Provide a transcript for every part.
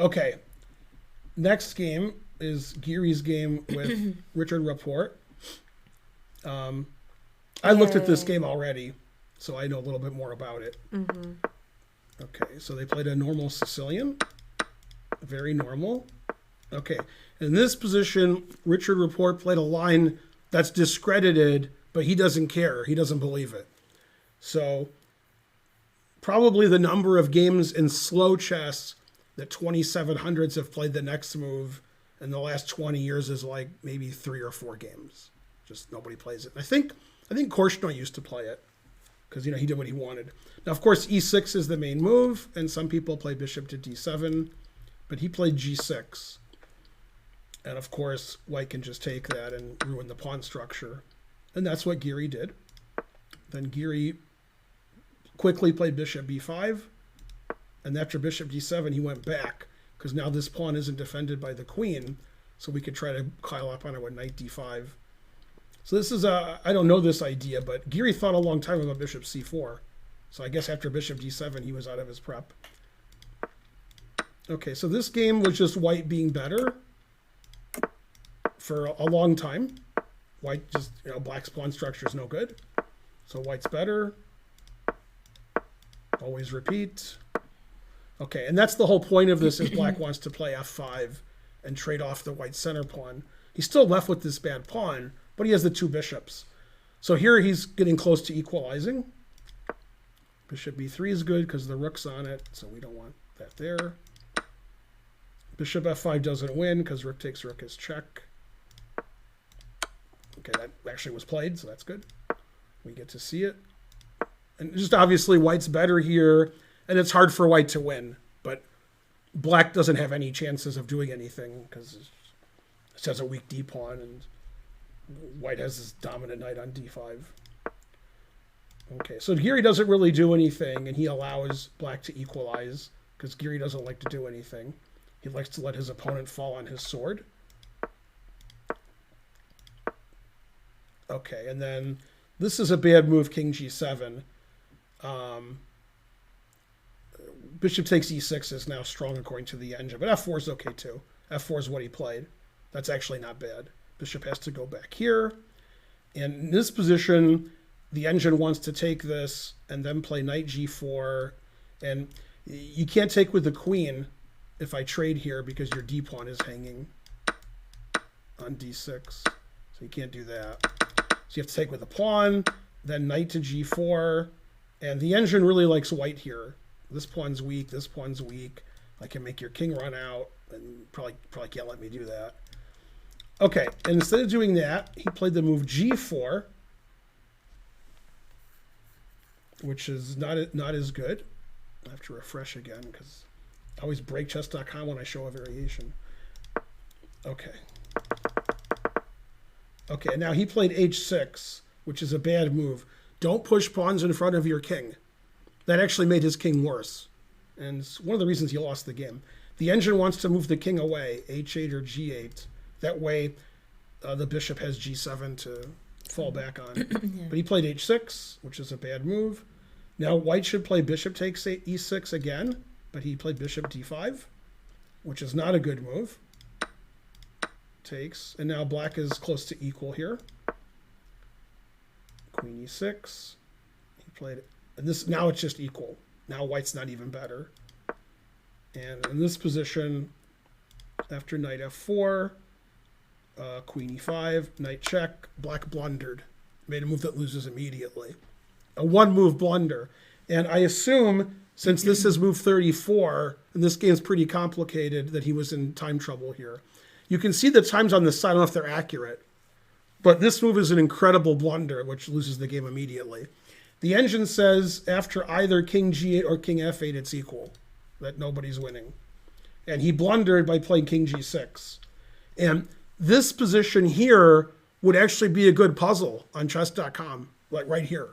Okay. Next game is Giri's game with Richard Rapport. I looked at this game already, so I know a little bit more about it. Mm-hmm. Okay, so they played a normal Sicilian. Very normal. Okay. In this position, Richard Rapport played a line that's discredited, but he doesn't care. He doesn't believe it. So probably the number of games in slow chess that 2700s have played the next move in the last 20 years is like maybe 3 or 4 games. Just nobody plays it. I think Korchnoi used to play it because he did what he wanted. Now, of course, e6 is the main move, and some people play bishop to d7, but he played g6. And of course, white can just take that and ruin the pawn structure. And that's what Giri did. Then Giri quickly played bishop b5. And after bishop d7, he went back because now this pawn isn't defended by the queen. So we could try to pile up on it with knight d5. So this is I don't know this idea, but Giri thought a long time about bishop c4. So I guess after bishop d7, he was out of his prep. Okay, so this game was just white being better for a long time. White just, black's pawn structure is no good. So white's better. Always repeat. Okay, and that's the whole point of this is black wants to play f5 and trade off the white center pawn. He's still left with this bad pawn, but he has the 2 bishops. So here he's getting close to equalizing. Bishop b3 is good because the rook's on it, so we don't want that there. Bishop f5 doesn't win because rook takes rook is check. Okay, that actually was played, so that's good. We get to see it. And just obviously white's better here, and it's hard for white to win. But black doesn't have any chances of doing anything because it has a weak d pawn, and white has this dominant knight on d5. Okay, so Giri doesn't really do anything, and he allows black to equalize because Giri doesn't like to do anything. He likes to let his opponent fall on his sword. Okay, and then this is a bad move, king g7. Bishop takes e6 is now strong according to the engine, but f4 is okay too. f4 is what he played. That's actually not bad. Bishop has to go back here. And in this position, the engine wants to take this and then play knight g4. And you can't take with the queen if I trade here because your d pawn is hanging on d6. So you can't do that. So you have to take with the pawn, then knight to g4. And the engine really likes white here. This pawn's weak, this pawn's weak. I can make your king run out, and probably can't let me do that. Okay, and instead of doing that, he played the move g4, which is not as good. I have to refresh again because I always break chess.com when I show a variation. Okay. Okay, now he played h6, which is a bad move. Don't push pawns in front of your king. That actually made his king worse. And it's one of the reasons he lost the game. The engine wants to move the king away, h8 or g8. That way, the bishop has g7 to fall back on. Yeah. But he played h6, which is a bad move. Now white should play bishop takes e6 again, but he played bishop d5, which is not a good move. Takes, and now black is close to equal here. Queen e6. He played it. And this, now it's just equal. Now white's not even better. And in this position, after knight f4, queen e5, knight check, black blundered. Made a move that loses immediately. A one-move blunder. And I assume, since this is move 34, and this game's pretty complicated, that he was in time trouble here. You can see the times on this side. I don't know if they're accurate. But this move is an incredible blunder, which loses the game immediately. The engine says after either king g8 or king f8, it's equal, that nobody's winning. And he blundered by playing king g6. And this position here would actually be a good puzzle on chess.com, like right here.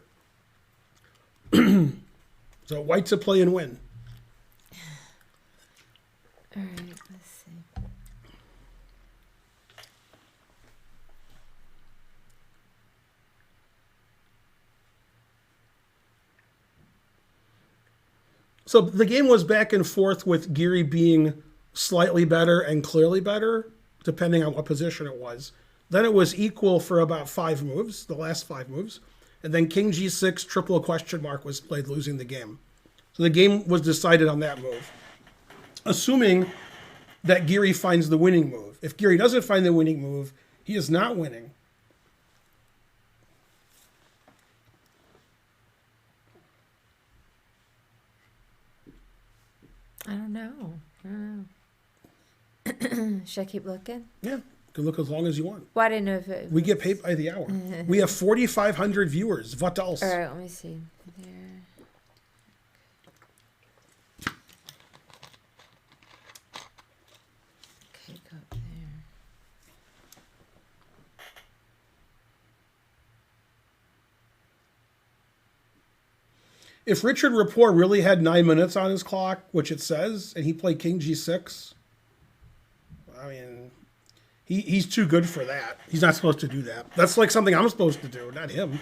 So white to play and win. All right, let's see. So the game was back and forth with Giri being slightly better, and clearly better, depending on what position it was. Then it was equal for about 5 moves, the last 5 moves. And then king g6, triple question mark was played, losing the game. So the game was decided on that move. Assuming that Giri finds the winning move. If Giri doesn't find the winning move, he is not winning. I don't know. Should I keep looking? Yeah, you can look as long as you want. Well, I didn't know if it. We get paid by the hour. We have 4,500 viewers. What else? All right, let me see. There. Okay, go up there. If Richard Rapport really had 9 minutes on his clock, which it says, and he played king g6, I mean, he's too good for that. He's not supposed to do that. That's like something I'm supposed to do, not him.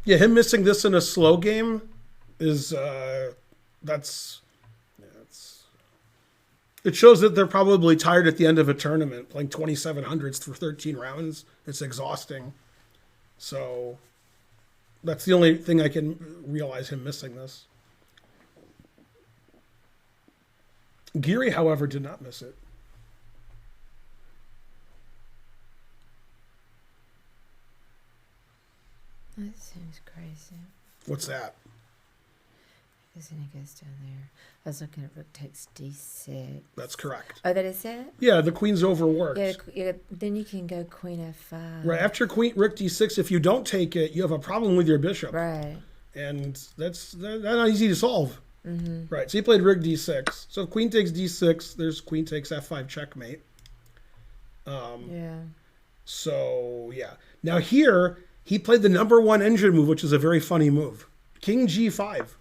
Yeah, him missing this in a slow game is, it shows that they're probably tired at the end of a tournament, playing 2700s for 13 rounds. It's exhausting. So that's the only thing I can realize him missing this. Giri, however, did not miss it. That seems crazy. What's that? Because then he goes down there. I was looking at rook takes d6. That's correct. Oh, that is it? Yeah, the queen's overworked. Yeah, then you can go queen f5. Right, after queen rook d6, if you don't take it, you have a problem with your bishop. Right. And that's not easy to solve. Mm-hmm. Right, so he played rook d6. So if queen takes d6, there's queen takes f5 checkmate. Yeah. So, yeah. Now here, he played the number 1 engine move, which is a very funny move. King g5.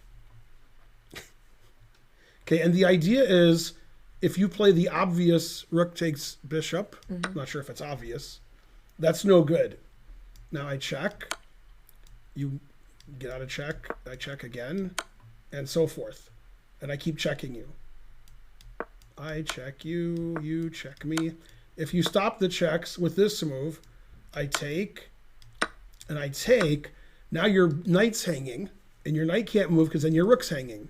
Okay, and the idea is if you play the obvious rook takes bishop, I'm not sure if it's obvious, that's no good. Now I check, you get out of check, I check again, and so forth. And I keep checking you. I check you, you check me. If you stop the checks with this move, I take, and I take, now your knight's hanging, and your knight can't move because then your rook's hanging.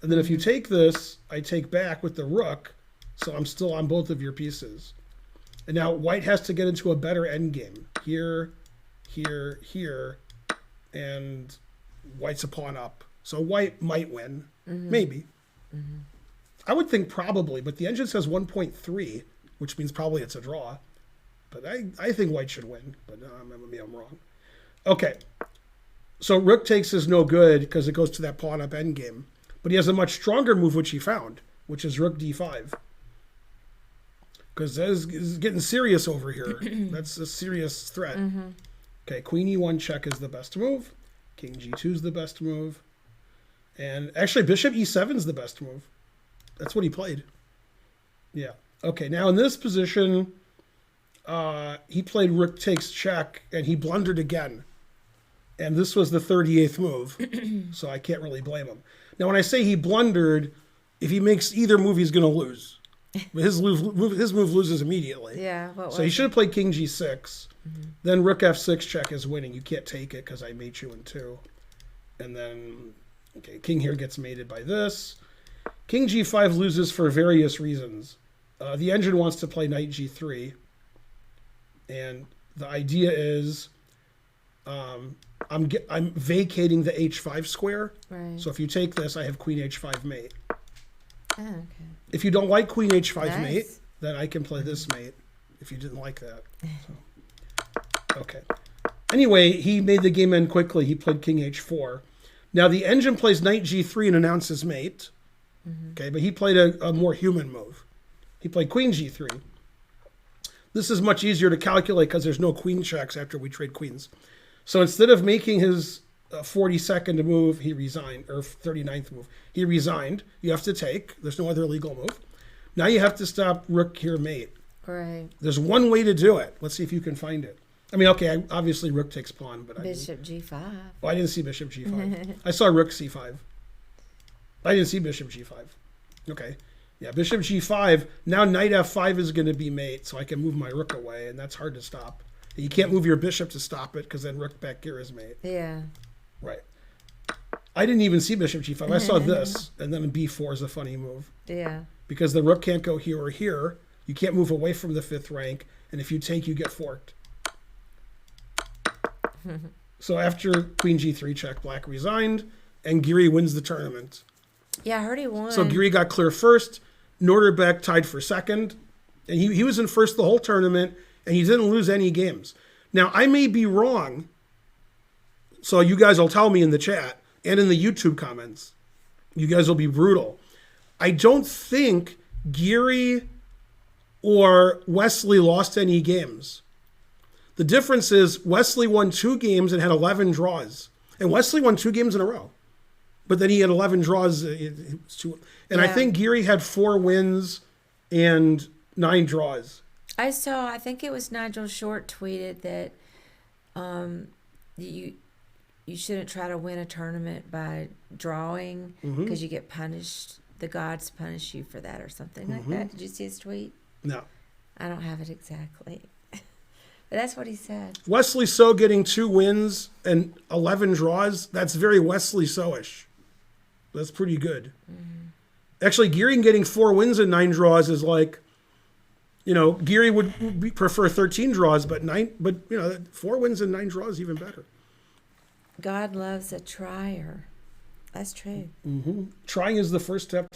And then if you take this, I take back with the rook, so I'm still on both of your pieces. And now white has to get into a better endgame. Here, here, here, and white's a pawn up. So white might win, maybe. I would think probably, but the engine says 1.3, which means probably it's a draw. But I think white should win, but maybe I'm wrong. Okay, so rook takes is no good because it goes to that pawn up endgame. But he has a much stronger move, which he found, which is rook d5. Because that is getting serious over here. That's a serious threat. Okay, queen e1 check is the best move. King g2 is the best move. And actually, bishop e7 is the best move. That's what he played. Yeah. Okay, now in this position, he played rook takes check, and he blundered again. And this was the 38th move, so I can't really blame him. Now, when I say he blundered, if he makes either move, he's going to lose. His move loses immediately. Yeah. So he should have played king g6. Then rook f6 check is winning. You can't take it because I mate you in 2. And then, okay, king here gets mated by this. King g5 loses for various reasons. The engine wants to play knight g3. And the idea is I'm vacating the h5 square. Right. So if you take this, I have queen h5 mate. Oh, okay. If you don't like queen h5 Nice. mate, then I can play this mate. If you didn't like that. So, okay. Anyway, he made the game end quickly. He played king h4. Now the engine plays knight g3 and announces mate. Okay, but he played a more human move. He played queen g3. This is much easier to calculate because there's no queen checks after we trade queens. So instead of making his 42nd move, he resigned, or 39th move, he resigned. You have to take. There's no other legal move. Now you have to stop rook here mate. Right. There's one way to do it. Let's see if you can find it. I mean, okay, obviously rook takes pawn, but Bishop g5. I didn't see bishop g5. I saw rook c5. I didn't see bishop g5. Okay. Yeah, bishop g5. Now knight f5 is going to be mate, so I can move my rook away, and that's hard to stop. You can't move your bishop to stop it, because then rook back here is mate. Yeah. Right. I didn't even see bishop g5. I saw this, and then b4 is a funny move. Yeah. Because the rook can't go here or here. You can't move away from the 5th rank, and if you take, you get forked. So after queen g3 check, black resigned, and Giri wins the tournament. Yeah, I heard he won. So Giri got clear first. Norderbeck tied for second. And he was in first the whole tournament, and he didn't lose any games. Now, I may be wrong, so you guys will tell me in the chat and in the YouTube comments. You guys will be brutal. I don't think Giri or Wesley lost any games. The difference is Wesley won 2 games and had 11 draws. And Wesley won 2 games in a row. But then he had 11 draws. It was 2. And I think Giri had 4 wins and 9 draws. I think it was Nigel Short tweeted that you shouldn't try to win a tournament by drawing because you get punished. The gods punish you for that or something like that. Did you see his tweet? No. I don't have it exactly. But that's what he said. Wesley So getting 2 wins and 11 draws, that's very Wesley So-ish. That's pretty good. Actually, Giri getting 4 wins and 9 draws is like, Giri would prefer 13 draws, but 4 wins and 9 draws even better. God loves a trier. That's true. Trying is the first step.